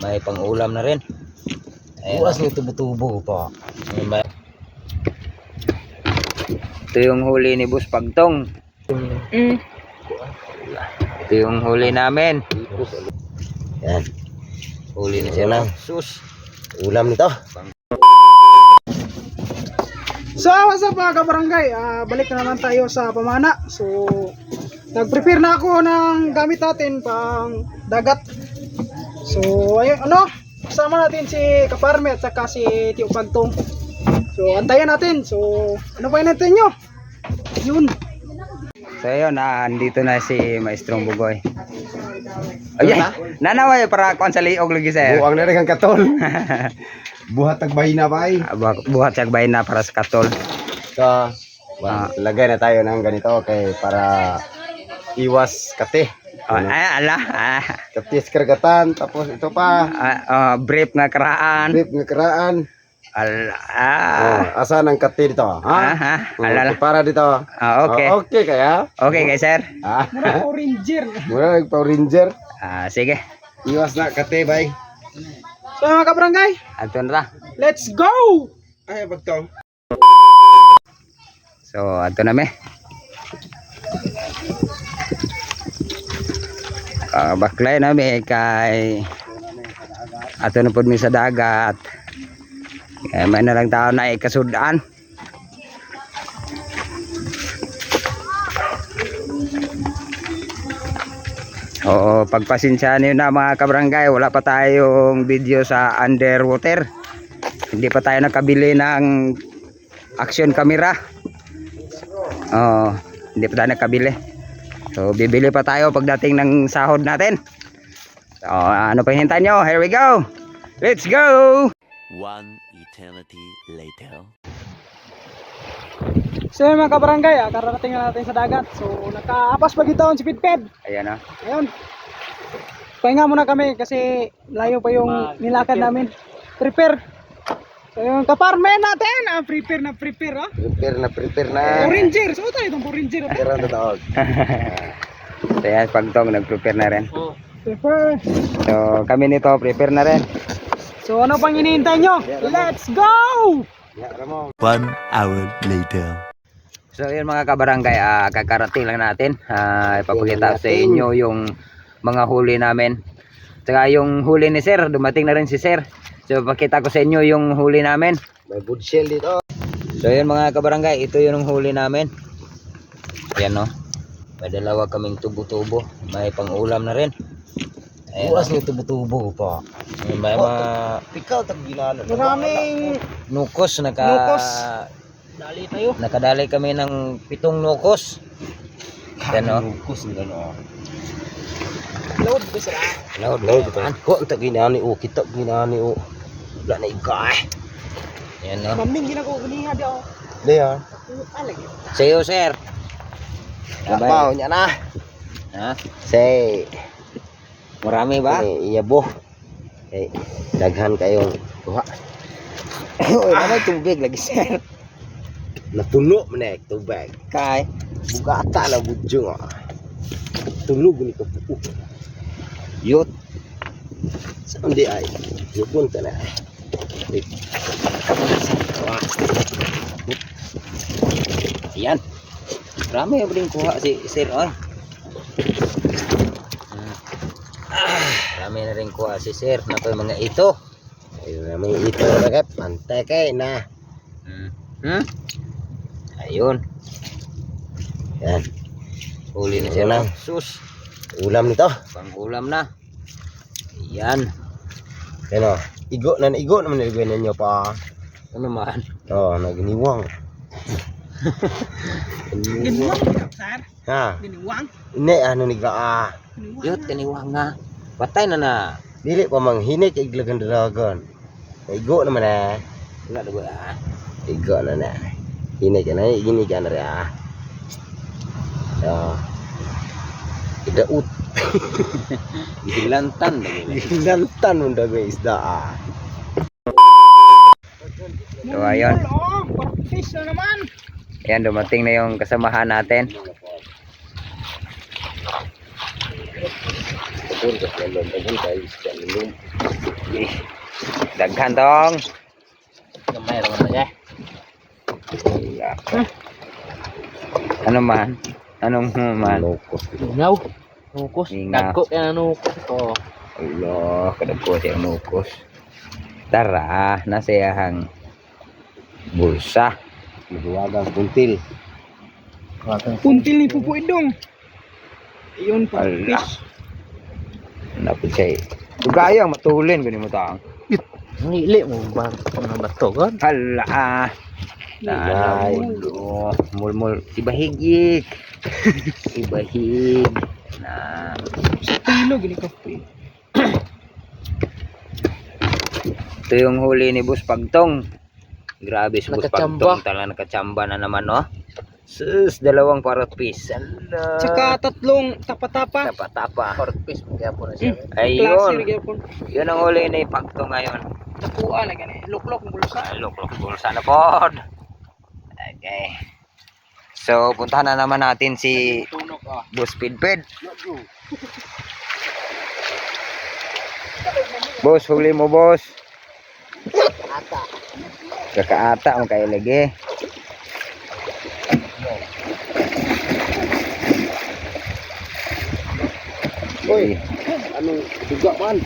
May pang-ulam na rin. Bukas ng tubo-tubo pa. Ito yung huli ni Boss Pagtong. Ito yung huli namin. Yan. Huli na siya lang. Sus. Ulam nito. So what's up mga kabarangay, balik na naman tayo sa pamana. So nag-prepare na ako ng gamit natin pang dagat. So ayun, kasama natin si Kaparme at saka si Tio Pagtong. So antayan natin. So ano pa natin nyo? Yun. So yun, andito na si Maestrong Bugoy. Ay, nanaway para kuan sa liog lagi sir. Buang na rin ang katol. Buhat tagbay na ba ay? Buhat sagbay na para sa katol. So, lagay na tayo ng ganito kay para iwas kate. Ay, ala. Katis karagatan, tapos ito pa. Brief nga karaan. Grip ng karaan. Ala. Asa ng kate dito? Alala. Para dito. Okay. Okay kaya? Okay kay sir. Mura oranger. Mura Power Ranger. Sige. Iwas na kate bay. So mga kabarangay, Ato na ta. let's go! Ay bagtong. So ato na me. Baklay na me kay ato na pud mi sa dagat. Kaya may na lang tao na ikasudaan. Oo, pagpasensyahan niyo na mga kabarangay, wala pa tayong video sa underwater. Hindi pa tayo nakabili ng action camera. Oo, hindi pa tayo nakabili. So bibili pa tayo pagdating ng sahod natin. So ano pa hintayin nyo? Here we go! Let's go! One eternity later. So yun mga kabarangay, kararating na natin sa dagat. So nakaapas pagitaon si Pidped. Ayan o. Ayun. Pahinga muna kami kasi layo pa yung nilakad namin. Prepare. So yung Kaparme natin, prepare na. Prepare na. Oranger. So tayo itong oranger. Pero ang tawag. So yan, Pagtong nag-prepare na rin. Prepare. So kami nito, prepare na rin. So ano pang hinihintay nyo? Let's go! One hour later. So yun mga kabarangay, kakarating lang natin. Ipapakita sa inyo yung mga huli namin. Saka yung huli ni sir, dumating na rin si sir. So pakita ko sa inyo yung huli namin. May wood shell dito. So yun mga kabarangay, ito yung huli namin. Ayan no. May dalawa kaming tubo-tubo. May pang-ulam na rin. Bukas ng tubo-tubo pa. May Pikaw tag ginano. Maraming nukos. nukos. Dali tayo. Nakadali kami ng 7 nukos. Ayan no. Nukos ni ano. Load ba sila? Load pa. Ko tag ginani o kita ginani o. Wala na ika. Ayan no. Maming ginagawa guniha di ako. Leya. Alagi. Sayo sir. Abaw nya na. Ha? Say. Marami ba? Iya bo. Eh daghan kayong kuha. Uy, may tubig lagi sir. Natulo manek tubig. Kay. Bugata na budjong ah. Tulog ni ko po. Yut. Saan di ay? Yun ta na. Ayan. Marami yung rin kuha si sir. Marami na rin kuha si sir. Na to yung mga ito. Ayun na may ito na kap. Pantay kay na. Ayun. Yan. Huli na siya Ulam. Sus. Ulam nito. Pang-ulam na. Ayan. Ano? Igo naman nilagay ninyo pa. Ano naman? Oh, naginiwang. Giniwang sir. Ha? Giniwang. Ini ano ni ga Yut, kaniwang nga. Patay na na. dili pa mang hinik iglagan dalagan. Igo naman na. Wala na ba Igo na na. Hinik na gini kan ra. Oh. Idaut. Gilantan lagi. Lantan mo dagay isda ah. So ayun. Fish na naman. Ayan, dumating na yung kasamahan natin. Pagod ka lalo, pagod tayo sa lalo. Eh, daghan tong. Gamay naman na Wala ka. Ano man? Anong man? Ingaw. Nukos. Ingaw. Dagko kaya nukos ko. Allah, kadagko siya mukos. Tara, nasayahang bulsa. Maduwagang puntil. Puntil ni Pupuid dong. Ayun po. Allah. Napit siya eh. Tugayang matulin gani mo taang. Ngili mo ba ng bato kan? Hala. Ay, mul ibahigik. Ibahig. Na Tilo gini ko. ito yung huli ni Boss Pagtong. Grabe si Boss Nakachamba. Pagtong. Talaga nakachamba na naman, no? Sus, 2 parrot fish. Ala. Tsaka 3 tapa-tapa. Tapa-tapa. Korpis kaya po na siya. Klase Ayun. gyapon. Yun ang huli ni Pagtong ngayon. Nakuha na gani. Luklok ng bulsa. Lok-lok bulsa na pod. Okay. So, puntahan na naman natin si Boss Pidpid. Boss, huli mo, boss. Ata. Kakaata mo kayo lagi. Uy, Anong duga man?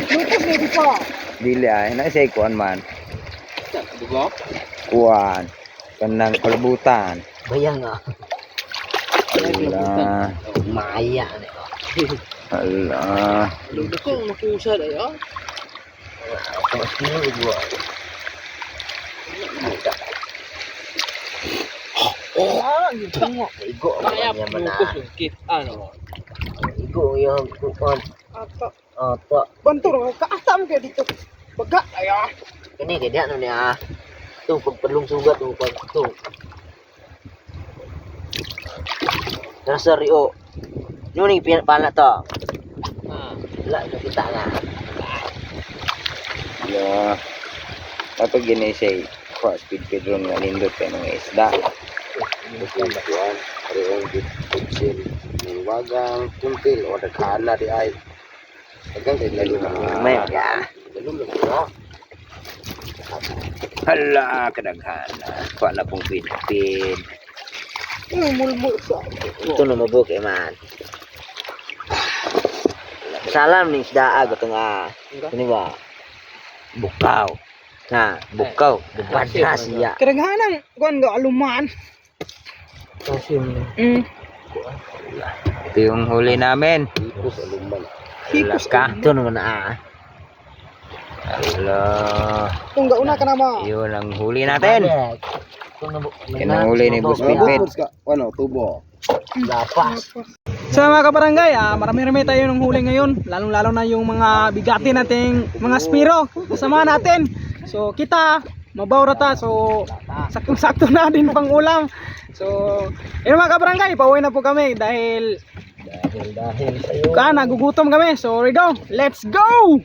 Lupos na di pa. dili ay na say kuan man. Dugo? Kuan. Kanang kalbutan. Bayang ah. Ala. Maya. Ala. Ludo ko makusad ay ah. Tapos niyo dugo. Gitu nga. Igo kaya lukos kit ano. Igo yung kuan. Ata. Ata. Bantur kaasa mo kaya dito. Baga aya. Kini kaya ano niya. Tu pagpalong sugat tu pag tu. Nasa rio. Yung ni pala to. Wala nakita nga. Ya. Kapag gini say speed pedron nga nindot kay mga isda. Bukan kuan. Ariong puntil. Maduwagang puntil. O nagkala di ay. Hanggang kay lalo na. May ya. Hala, kadaghan. Kuha na pong pidpid. Mulmul sa. Ito na mabuk man. Salam nih isda gotong ah. Ini ba? Bukaw. Nah, bukaw, bupada siya. Kadaghanan kuan ga aluman. Ito yung huli namin. Hala ka. Ito naman ah. Hala. Kung gauna ka na ma. Yun ang huli natin. Yan ang huli ni Boss Pidpid. Ano, tubo. Lapas. So mga kabarangay, marami-rami tayo ng huli ngayon. Lalong-lalo na yung mga bigati nating mga spiro. Kasama natin. So kita, mabawra ta. So saktong-sakto na din pang ulam. So yun mga kabarangay, pauwi na po kami dahil Dahil sa'yo. nagugutom kami. So Rigo, let's go!